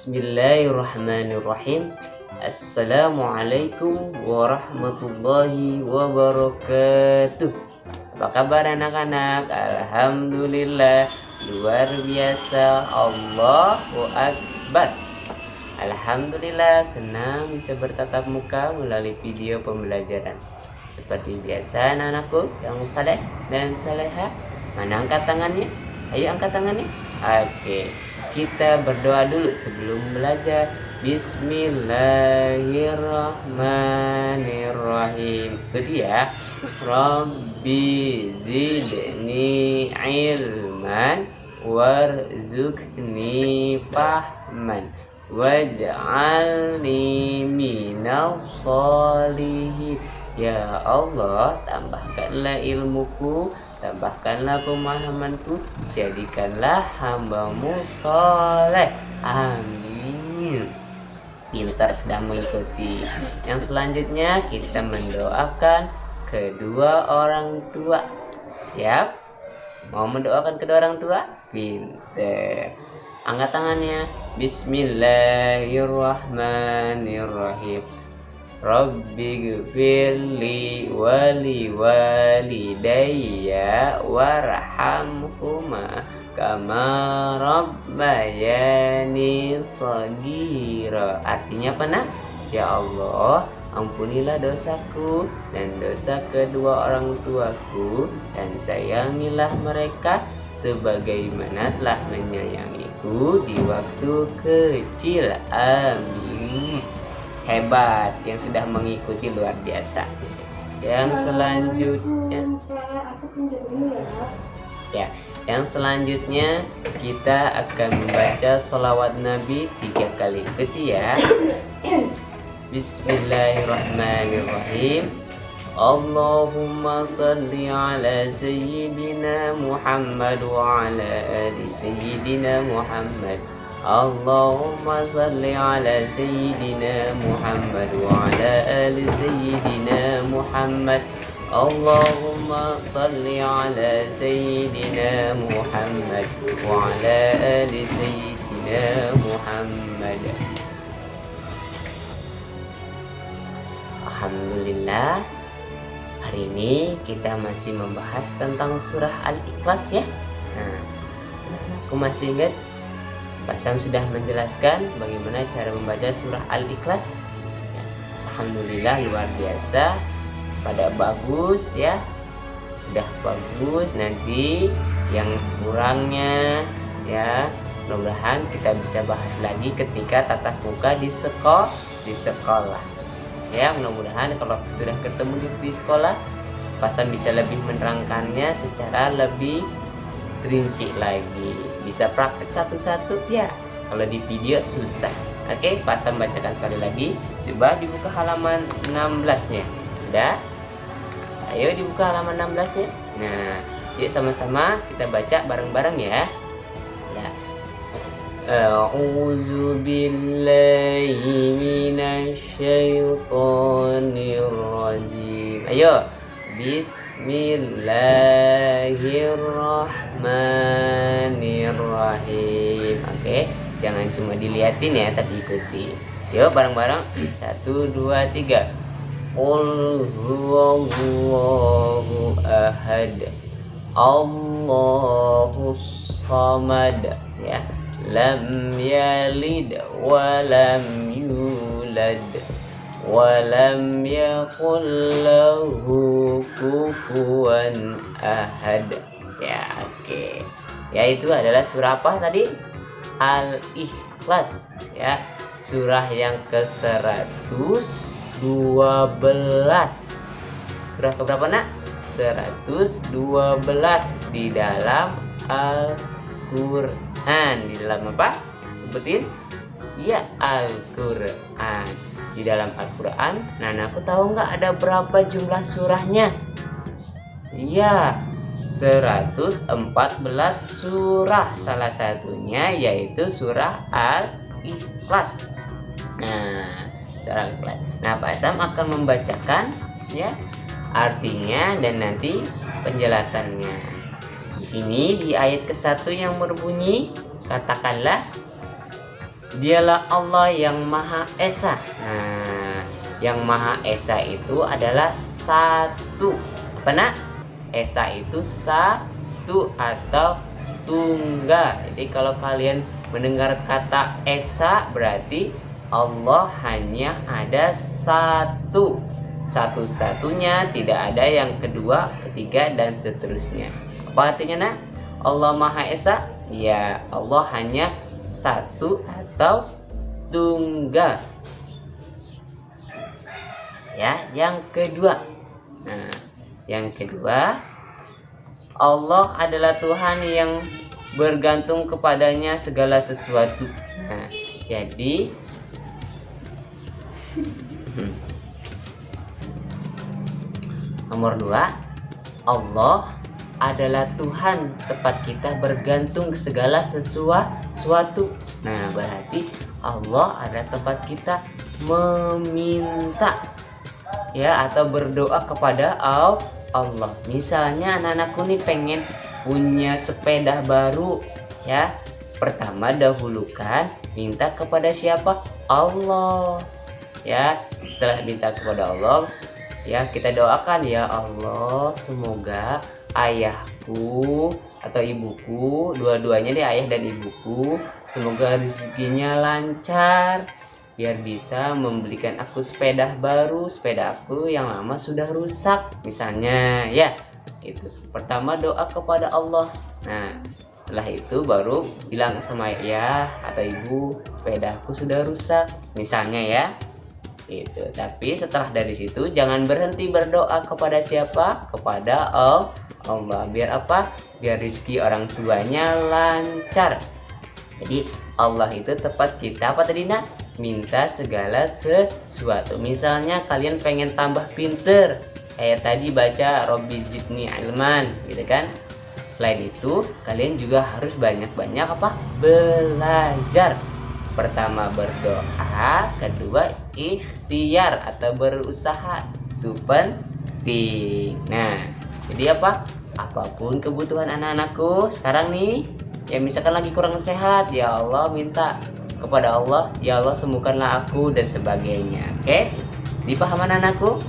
Bismillahirrahmanirrahim. Assalamualaikum warahmatullahi wabarakatuh. Apa kabar anak-anak? Alhamdulillah, luar biasa, Allahu Akbar. Alhamdulillah, senang bisa bertatap muka melalui video pembelajaran. Seperti biasa anak-anakku yang saleh dan saleha, mana angkat tangannya? Ayo angkat tangannya. Oke, kita berdoa dulu sebelum belajar. Bismillahirrahmanirrahim. Betul ya? Rabbi zidni ilman warzuqni fahman waj'alni minal sholihin. Ya Allah, tambahkanlah ilmuku, tambahkanlah pemahamanku, jadikanlah hambamu soleh. Amin. Pintar sedang mengikuti. Yang selanjutnya kita mendoakan kedua orang tua. Siap? Mau mendoakan kedua orang tua? Pintar. Angkat tangannya. Bismillahirrahmanirrahim. Rabbi gfirli wali walidayya warhamhuma kama rabbayani shaghira. Artinya apa nak? Ya Allah, ampunilah dosaku dan dosa kedua orang tuaku, dan sayangilah mereka sebagaimana telah menyayangiku di waktu kecil. Amin. Hebat, yang sudah mengikuti luar biasa. Yang selanjutnya yang selanjutnya kita akan membaca sholawat Nabi 3 kali. Betul ya? Bismillahirrahmanirrahim. Allahumma salli ala sayyidina Muhammad wa ala ali sayyidina Muhammad. Allahumma salli ala sayyidina Muhammad wa ala ali sayyidina Muhammad. Allahumma salli ala sayyidina Muhammad wa ala ali sayyidina Muhammad. Alhamdulillah, hari ini kita masih membahas tentang surah Al-Ikhlas ya. Nah, aku masih ingat Pak Sam sudah menjelaskan bagaimana cara membaca surah Al-Ikhlas ya. Alhamdulillah, luar biasa, pada bagus ya, sudah bagus. Nanti yang kurangnya ya, mudah-mudahan kita bisa bahas lagi ketika tatap muka di sekolah ya. Mudah-mudahan kalau sudah ketemu di sekolah, Pak Sam bisa lebih menerangkannya secara lebih rinci lagi, bisa praktek satu-satu ya. Kalau di video susah. Oke, Pak Sam bacakan sekali lagi. Coba dibuka halaman 16-nya. Sudah? Ayo dibuka halaman 16-nya. Nah, yuk sama-sama kita baca bareng-bareng ya. A'udzu billahi minasy syaithanir rajim. Ayo. Bismillahirrahmanirrahim. Oke, jangan cuma dilihatin ya, tapi ikuti. Yuk bareng-bareng. 1, 2, 3. Qul huwallahu ahad, Allahus samad ya. Lam yalid wa lam yulad walam yakul lahu kufuwan ahad ya. Oke ya, itu adalah surah apa tadi? Al-Ikhlas ya, surah yang ke-112. Surah keberapa nak? 112 di dalam Al-Quran. Di dalam apa? Sebutin ya, Al-Quran. Di dalam Al-Quran, nah aku tahu nggak ada berapa jumlah surahnya? Iya, 114 surah. Salah satunya yaitu surah Al-Ikhlas. Nah, surah Al-Ikhlas. Nah, Pak Sam akan membacakan ya artinya dan nanti penjelasannya. Di sini di ayat ke-1 yang berbunyi, katakanlah Dialah Allah yang Maha Esa. Nah, yang Maha Esa itu adalah satu. Apa nak? Esa itu satu atau tunggal. Jadi kalau kalian mendengar kata Esa, berarti Allah hanya ada satu. Satu-satunya, tidak ada yang kedua, ketiga, dan seterusnya. Apa artinya nak? Allah Maha Esa? Ya, Allah hanya satu atau tunggal. Ya, yang kedua. Nah, yang kedua, Allah adalah Tuhan yang bergantung kepadanya segala sesuatu. Nah, jadi nomor 2, Allah adalah Tuhan tempat kita bergantung segala sesuatu. Nah, berarti Allah adalah tempat kita meminta ya atau berdoa kepada Allah. Misalnya anak-anakku nih pengen punya sepeda baru ya. Pertama dahulukan minta kepada siapa? Allah. Ya, setelah minta kepada Allah, ya kita doakan, ya Allah, semoga ayahku atau ibuku, dua-duanya deh, ayah dan ibuku, semoga rezekinya lancar biar bisa membelikan aku sepeda baru. Sepeda aku yang lama sudah rusak misalnya ya. Itu pertama doa kepada Allah. Nah, setelah itu baru bilang sama ayah atau ibu, sepeda aku sudah rusak misalnya ya. Itu. Tapi setelah dari situ jangan berhenti berdoa kepada siapa? Kepada Allah. Biar apa? Biar rezeki orang tuanya lancar. Jadi Allah itu tempat kita apa tadi nak? Minta segala sesuatu. Misalnya kalian pengen tambah pinter, kayak tadi baca Robbi Zidni Ilman gitu kan. Selain itu kalian juga harus banyak-banyak apa? Belajar. Pertama berdoa, kedua ikhtiar atau berusaha. Itu penting. Nah, jadi apa? Apapun kebutuhan anak-anakku sekarang nih, ya misalkan lagi kurang sehat, ya Allah minta kepada Allah, ya Allah sembuhkanlah aku dan sebagainya. Oke? Dipahaman anakku?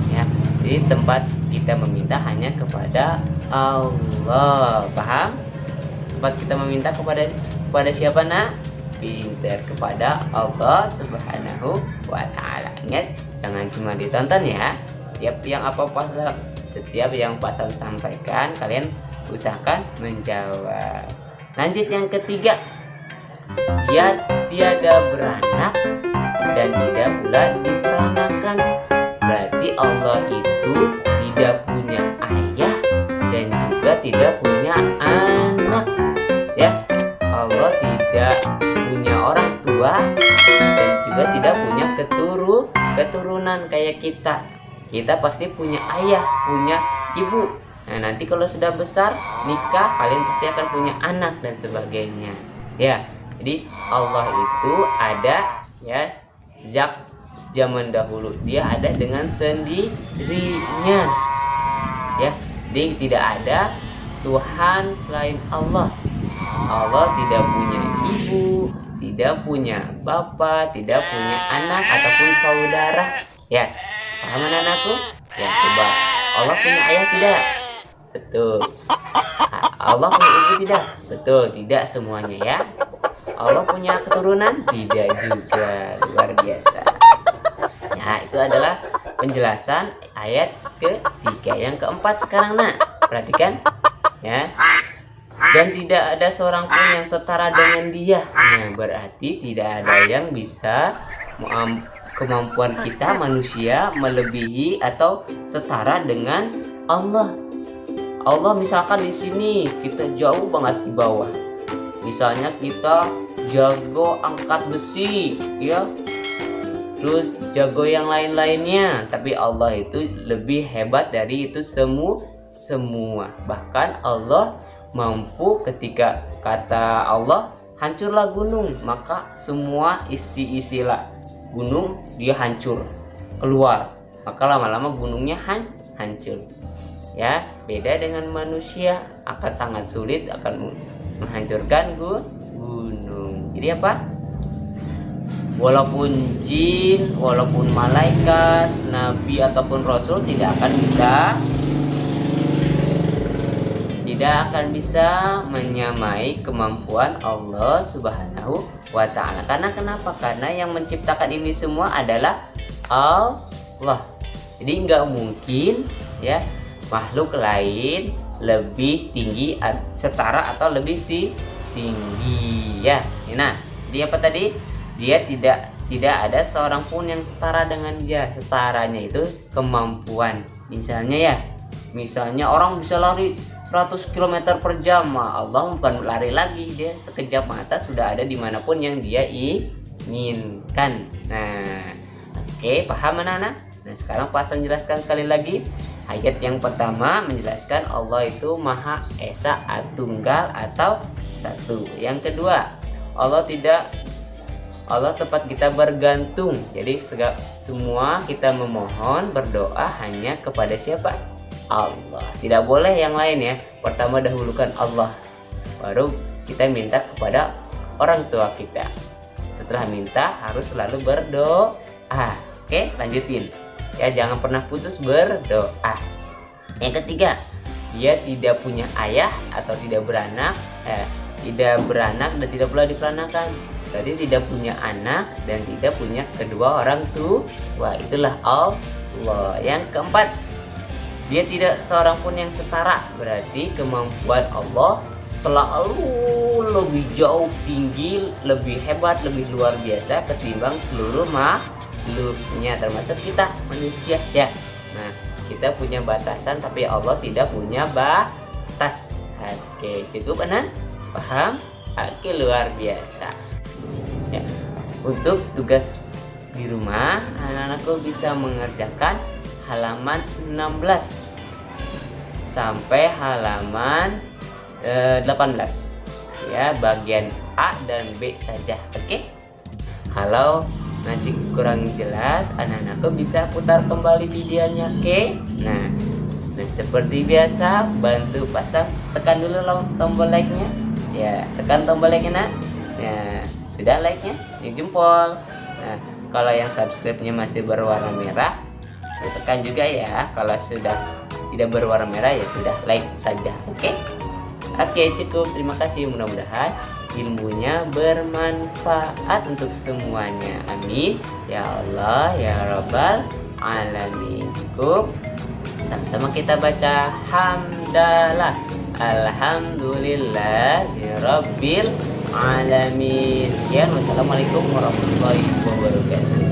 Ya, jadi tempat kita meminta hanya kepada Allah. Paham? Tempat kita meminta kepada siapa nak? Pinter, kepada Allah Subhanahu wa Ta'ala. Ingat, jangan cuma ditonton ya. Setiap yang pasal sampaikan kalian usahakan menjawab. Lanjut yang ketiga, dia tiada beranak dan tidak pula diperanakan. Berarti Allah itu tidak punya ayah dan juga tidak punya anak. Ya, Allah tidak punya orang tua dan juga tidak punya keturunan kayak kita. Kita pasti punya ayah, punya ibu. Nah, nanti kalau sudah besar nikah, kalian pasti akan punya anak dan sebagainya. Ya, jadi Allah itu ada ya sejak zaman dahulu. Dia ada dengan sendirinya. Ya, jadi tidak ada Tuhan selain Allah. Allah tidak punya ibu, tidak punya bapak, tidak punya anak ataupun saudara. Ya, paham anakku? Ya, coba. Allah punya ayah tidak? Betul. Allah punya ibu tidak? Betul, tidak semuanya ya. Allah punya keturunan? Tidak juga. Luar biasa. Ya, itu adalah penjelasan ayat ketiga. Yang keempat sekarang nak, perhatikan ya. Dan tidak ada seorang pun yang setara dengan dia. Nah, berarti tidak ada yang bisa kemampuan kita manusia melebihi atau setara dengan Allah. Allah misalkan di sini kita jauh banget di bawah. Misalnya kita jago angkat besi, ya. Terus jago yang lain-lainnya, tapi Allah itu lebih hebat dari itu semua. Bahkan Allah mampu ketika kata Allah hancurlah gunung, maka semua isi-isilah gunung dia hancur keluar, maka lama-lama gunungnya hancur. Ya, beda dengan manusia, akan sangat sulit akan menghancurkan gunung. Jadi apa? Walaupun jin, walaupun malaikat, nabi ataupun rasul tidak akan bisa menyamai kemampuan Allah Subhanahu wa ta'ala. Karena kenapa? Karena yang menciptakan ini semua adalah Allah. Jadi nggak mungkin ya makhluk lain lebih tinggi, setara atau lebih tinggi ya. Nah, dia apa tadi? Dia tidak ada seorang pun yang setara dengan dia. Setaranya itu kemampuan. Misalnya orang bisa lari 100 km per jam. Allah bukan lari lagi, dia sekejap mata sudah ada dimanapun yang dia inginkan. Nah, oke, paham anak-anak? Nah, sekarang Pak Hasan jelaskan sekali lagi. Ayat yang pertama menjelaskan Allah itu Maha Esa, Tunggal atau satu. Yang kedua, Allah tempat kita bergantung. Jadi semua kita memohon, berdoa hanya kepada siapa? Allah. Tidak boleh yang lain ya. Pertama dahulukan Allah, baru kita minta kepada orang tua kita. Setelah minta harus selalu berdoa. Oke, lanjutin ya, jangan pernah putus berdoa. Yang ketiga, dia tidak punya ayah atau tidak beranak dan tidak pula diperanakan. Tadi tidak punya anak dan tidak punya kedua orang tua. Itulah Allah. Yang keempat, dia tidak seorang pun yang setara. Berarti kemampuan Allah selalu lebih jauh tinggi, lebih hebat, lebih luar biasa ketimbang seluruh makhluknya, termasuk kita manusia ya. Nah, kita punya batasan tapi Allah tidak punya batas. Oke, cukup anak? Paham? Oke, luar biasa ya. Untuk tugas di rumah, anak-anakku bisa mengerjakan halaman 16 sampai halaman 18 ya, bagian A dan B saja. Oke. Kalau masih kurang jelas, anak-anakku bisa putar kembali videonya. Oke. Nah, seperti biasa, bantu pasang, tekan dulu tombol like-nya ya, tekan tombol like-nya. Nah, sudah like-nya, jempol. Nah, kalau yang subscribe-nya masih berwarna merah, tekan juga ya. Kalau sudah tidak berwarna merah ya sudah like saja. Oke, cukup. Terima kasih, mudah-mudahan ilmunya bermanfaat untuk semuanya. Amin ya Allah ya Rabbal alamin. Cukup. Sama-sama kita baca hamdalah, alhamdulillahirabbil alamin. Sekian, wassalamualaikum warahmatullahi wabarakatuh.